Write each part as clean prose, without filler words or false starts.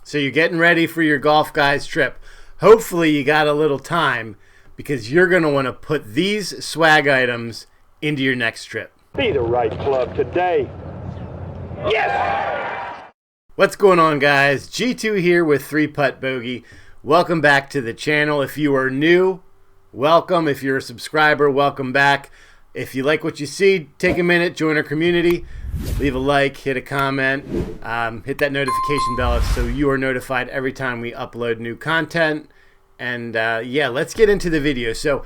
So you're getting ready for your Golf Guys trip. Hopefully you got a little time because you're going to want to put these swag items into your next trip. Be the right club today. Yes! What's going on, guys? G2 here with 3-Putt Bogey. Welcome back to the channel. If you are new, welcome. If you're a subscriber, welcome back. If you like what you see, take a minute, join our community, leave a like, hit a comment, hit that notification bell so you are notified every time we upload new content. And yeah, let's get into the video. So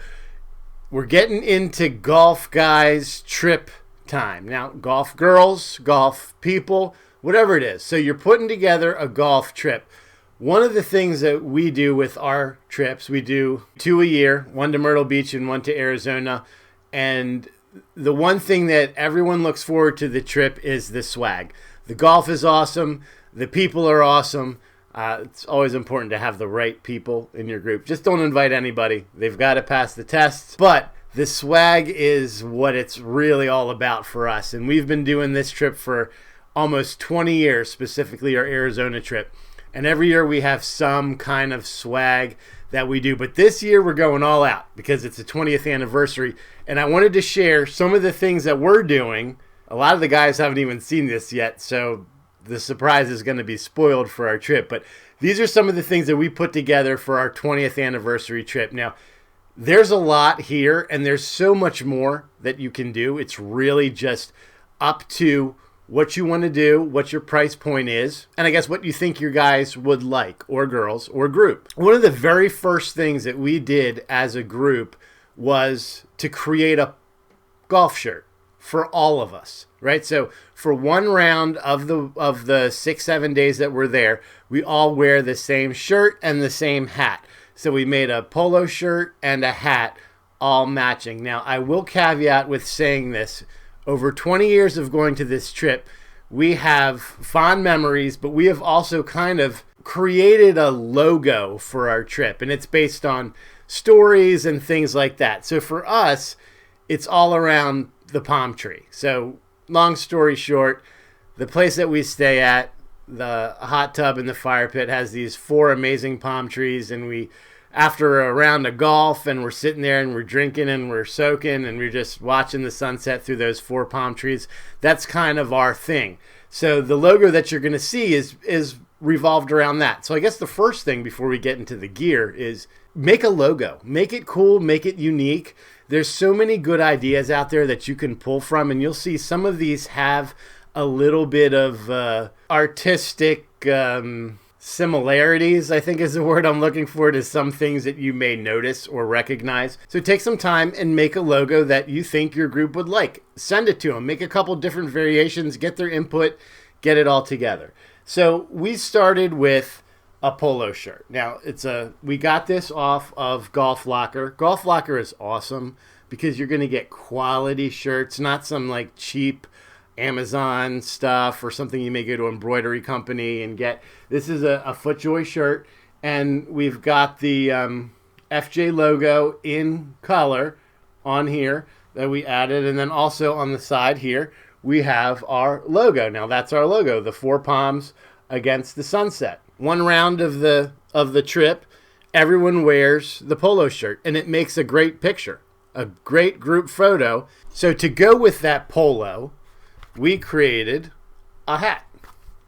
we're getting into Golf Guys trip time. Now, golf girls, golf people, whatever it is. So you're putting together a golf trip. One of the things that we do with our trips, we do 2 a year, one to Myrtle Beach and one to Arizona. And the one thing that everyone looks forward to the trip is the swag. The golf is awesome. The people are awesome. It's always important to have the right people in your group. Just don't invite anybody. They've got to pass the tests. But the swag is what it's really all about for us. And we've been doing this trip for almost 20 years, specifically our Arizona trip. And every year we have some kind of swag that we do. But this year we're going all out because it's the 20th anniversary. And I wanted to share some of the things that we're doing. A lot of the guys haven't even seen this yet, so the surprise is going to be spoiled for our trip. But these are some of the things that we put together for our 20th anniversary trip. Now, there's a lot here, and there's so much more that you can do. It's really just up to what you want to do, what your price point is, and I guess what you think your guys would like, or girls, or group. One of the very first things that we did as a group was to create a golf shirt for all of us, right? So for one round of the 6-7 days that we're there, we all wear the same shirt and the same hat. So we made a polo shirt and a hat all matching. Now, I will caveat with saying this. Over 20 years of going to this trip, we have fond memories, but we have also kind of created a logo for our trip, and it's based on stories and things like that. So for us, it's all around the palm tree. So long story short, the place that we stay at, the hot tub and the fire pit, has these 4 amazing palm trees, and we, after a round of golf, and we're sitting there and we're drinking and we're soaking and we're just watching the sunset through those 4 palm trees. That's kind of our thing. So the logo that you're going to see is revolved around that. So I guess the first thing before we get into the gear is make a logo. Make it cool, make it unique. There's so many good ideas out there that you can pull from, and you'll see some of these have a little bit of artistic similarities, I think is the word I'm looking for, to some things that you may notice or recognize. So take some time and make a logo that you think your group would like. Send it to them. Make a couple different variations, get their input, get it all together. So we started with a polo shirt. Now, we got this off of Golf Locker. Golf Locker is awesome because you're going to get quality shirts, not some like cheap Amazon stuff or something you may go to Embroidery company and get. This is a FootJoy shirt, and we've got the FJ logo in color on here that we added, and then also on the side here we have our logo. Now that's our logo, the 4 palms against the sunset. One round of the trip, everyone wears the polo shirt, and it makes a great picture, a great group photo. So to go with that polo, we created a hat.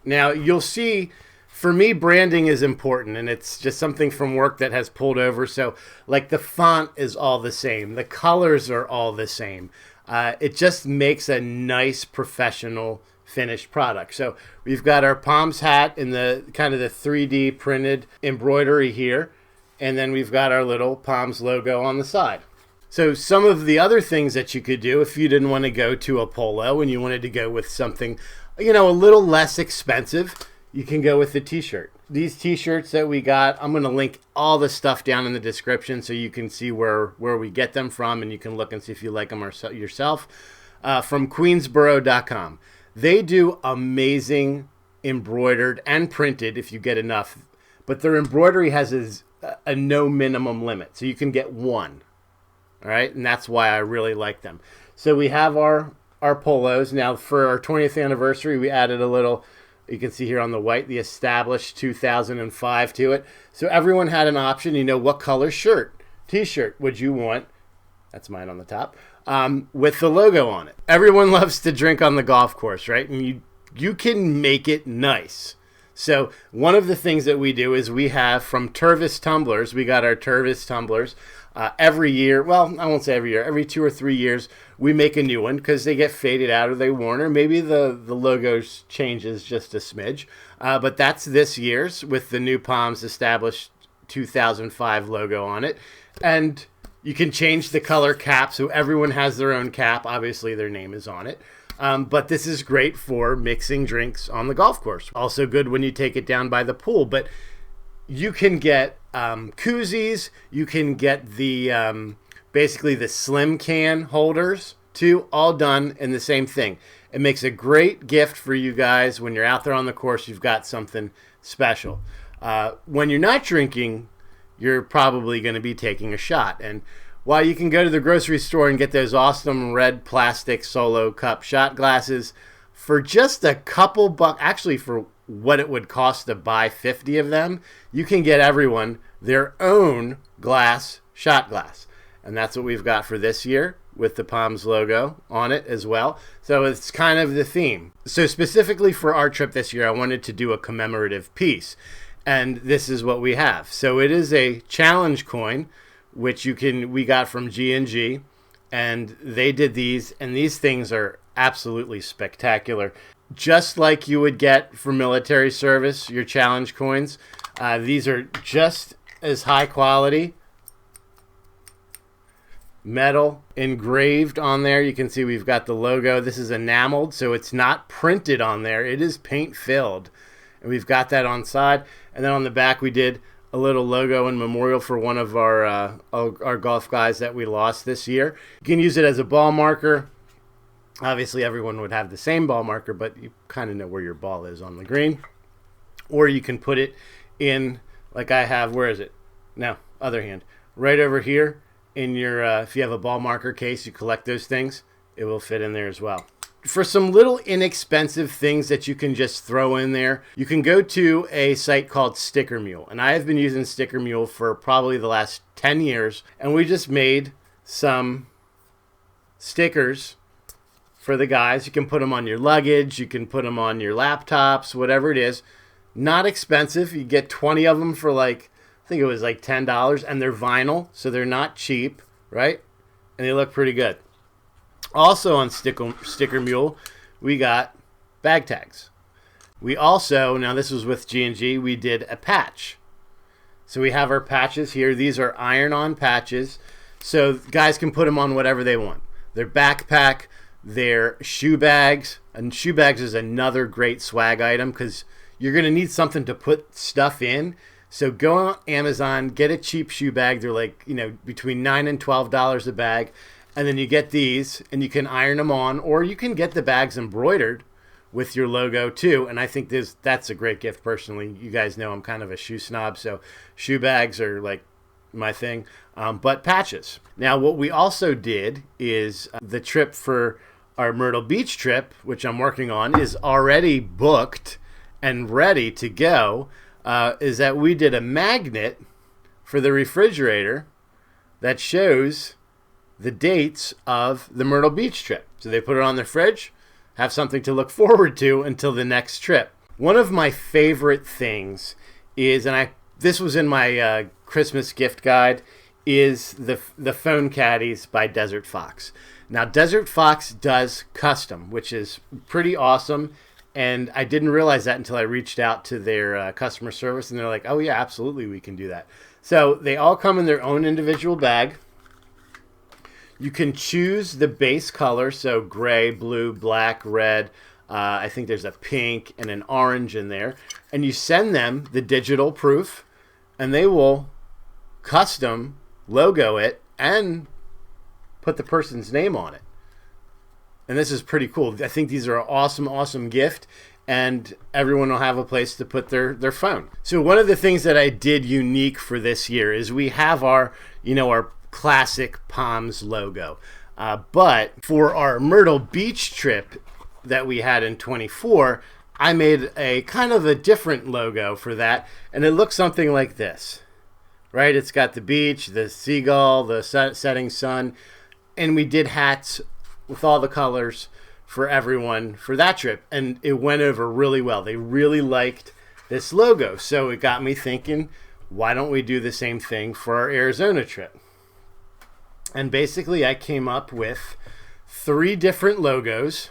Now, you'll see, for me, branding is important, and it's just something from work that has pulled over. So, like, the font is all the same. The colors are all the same. It just makes a nice, professional, finished product. So, we've got our Palms hat in the kind of the 3D printed embroidery here, and then we've got our little Palms logo on the side. So some of the other things that you could do if you didn't want to go to a polo and you wanted to go with something, a little less expensive, you can go with the t-shirt. These t-shirts that we got, I'm going to link all the stuff down in the description so you can see where we get them from, and you can look and see if you like them yourself. From Queensboro.com. They do amazing embroidered and printed if you get enough, but their embroidery has a no minimum limit, so you can get one. All right, and that's why I really like them. So we have our polos. Now for our 20th anniversary, we added a little, You can see here on the white, the established 2005 to it. So everyone had an option, what color shirt, t-shirt would you want? That's mine on the top, with the logo on it. Everyone loves to drink on the golf course, right? And you can make it nice. So one of the things that we do is we have from Tervis tumblers, we got our Tervis tumblers. Every year, well, I won't say every year, every 2 or 3 years, we make a new one because they get faded out or they worn, or maybe the logo changes just a smidge. But that's this year's with the new Palms established 2005 logo on it. And you can change the color cap, so everyone has their own cap. Obviously, their name is on it. But this is great for mixing drinks on the golf course. Also good when you take it down by the pool. But you can get koozies. You can get the basically the slim can holders too, all done in the same thing. It makes a great gift for you guys when you're out there on the course. You've got something special. When you're not drinking, you're probably going to be taking a shot. And while you can go to the grocery store and get those awesome red plastic Solo cup shot glasses for just a couple bucks, actually for what it would cost to buy 50 of them, you can get everyone their own shot glass. And that's what we've got for this year with the Palms logo on it as well. So it's kind of the theme. So specifically for our trip this year, I wanted to do a commemorative piece. And this is what we have. So it is a challenge coin, which we got from G&G, and they did these, and these things are absolutely spectacular. Just like you would get for military service, your challenge coins, these are just as high quality. Metal engraved on there. You can see we've got the logo. This is enameled, so it's not printed on there. It is paint filled, and we've got that on side. And then on the back, we did a little logo and memorial for one of our golf guys that we lost this year. You can use it as a ball marker. Obviously, everyone would have the same ball marker, but you kind of know where your ball is on the green. Or you can put it in, like I have, where is it? No, other hand. Right over here in your, if you have a ball marker case, you collect those things, it will fit in there as well. For some little inexpensive things that you can just throw in there, you can go to a site called Sticker Mule. And I have been using Sticker Mule for probably the last 10 years. And we just made some stickers for the guys. You can put them on your luggage. You can put them on your laptops, whatever it is. Not expensive. You get 20 of them for I think it was like $10. And they're vinyl, so they're not cheap, right? And they look pretty good. Also on Sticker Mule, we got bag tags. We also, now this was with G&G, we did a patch. So we have our patches here. These are iron-on patches. So guys can put them on whatever they want. Their backpack, their shoe bags. And shoe bags is another great swag item because you're going to need something to put stuff in. So go on Amazon, get a cheap shoe bag. They're between $9 and $12 a bag. And then you get these, and you can iron them on, or you can get the bags embroidered with your logo too. And I think that's a great gift personally. You guys know I'm kind of a shoe snob, so shoe bags are like my thing. But patches. Now, what we also did is the trip for our Myrtle Beach trip, which I'm working on, is already booked and ready to go. Is that we did a magnet for the refrigerator that shows the dates of the Myrtle Beach trip. So they put it on their fridge, have something to look forward to until the next trip. One of my favorite things is, and this was in my Christmas gift guide, is the phone caddies by Desert Fox. Now, Desert Fox does custom, which is pretty awesome. And I didn't realize that until I reached out to their customer service, and they're like, oh yeah, absolutely, we can do that. So they all come in their own individual bag. You can choose the base color, so gray, blue, black, red. I think there's a pink and an orange in there. And you send them the digital proof, and they will custom logo it and put the person's name on it. And this is pretty cool. I think these are an awesome, awesome gift, and everyone will have a place to put their phone. So one of the things that I did unique for this year is we have our classic Palms logo. But for our Myrtle Beach trip that we had in 24, I made a kind of a different logo for that, and it looks something like this, right? It's got the beach, the seagull, the setting sun, and we did hats with all the colors for everyone for that trip, and it went over really well. They really liked this logo, so it got me thinking, why don't we do the same thing for our Arizona trip? And basically I came up with 3 different logos,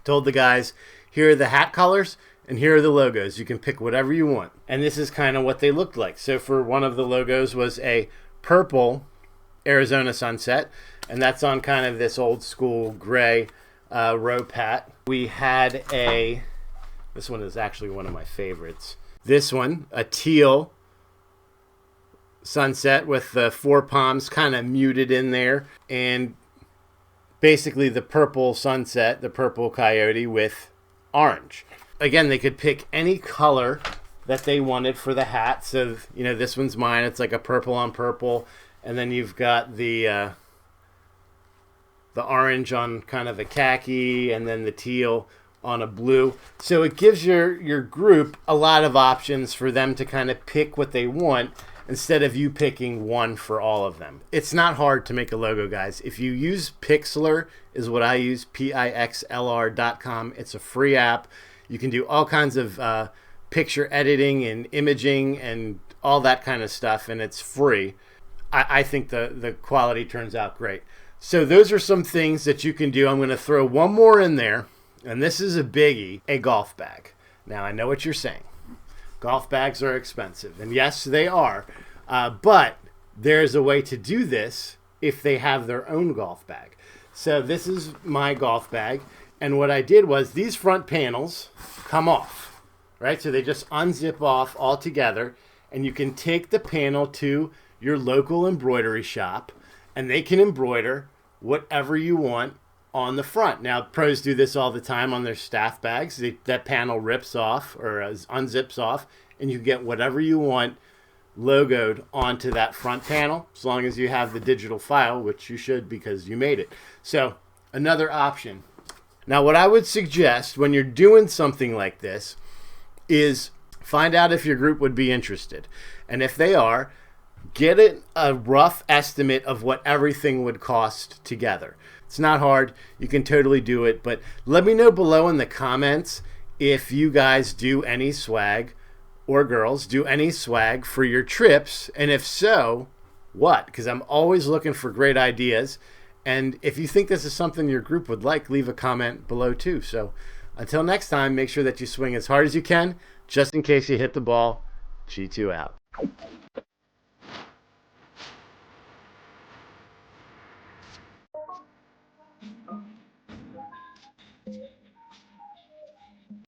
told the guys, here are the hat colors and here are the logos. You can pick whatever you want. And this is kind of what they looked like. So for one of the logos was a purple Arizona sunset, and that's on kind of this old school gray rope hat. We had this one is actually one of my favorites. This one, a teal sunset with the 4 palms kind of muted in there, and basically the purple sunset, the purple coyote with orange. Again, they could pick any color that they wanted for the hat. So, you know, this one's mine. It's like a purple on purple, and then you've got the orange on kind of a khaki, and then the teal on a blue. So it gives your group a lot of options for them to kind of pick what they want instead of you picking one for all of them. It's not hard to make a logo, guys. If you use Pixlr, is what I use, pixlr.com. It's a free app. You can do all kinds of picture editing and imaging and all that kind of stuff, and it's free. I think the quality turns out great. So those are some things that you can do. I'm going to throw one more in there, and this is a biggie, a golf bag. Now, I know what you're saying. Golf bags are expensive, and yes, they are. But there's a way to do this if they have their own golf bag. So this is my golf bag, and what I did was these front panels come off, right? So they just unzip off altogether, and you can take the panel to your local embroidery shop, and they can embroider whatever you want on the front. Now, pros do this all the time on their staff bags. That panel rips off or unzips off, and you get whatever you want logoed onto that front panel, as long as you have the digital file, which you should because you made it. So, another option. Now, what I would suggest when you're doing something like this is find out if your group would be interested. And if they are, get a rough estimate of what everything would cost together. It's not hard. You can totally do it. But let me know below in the comments if you guys do any swag, or girls do any swag for your trips. And if so, what? Because I'm always looking for great ideas. And if you think this is something your group would like, leave a comment below too. So until next time, make sure that you swing as hard as you can, just in case you hit the ball. G2 out.